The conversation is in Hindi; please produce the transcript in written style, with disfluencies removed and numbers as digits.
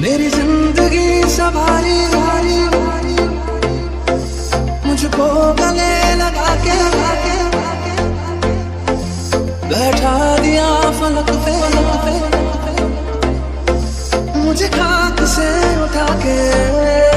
मेरी जिंदगी सवारी मुझको गले लगा के बैठा दिया फलक पे, मुझे खाक से उठा के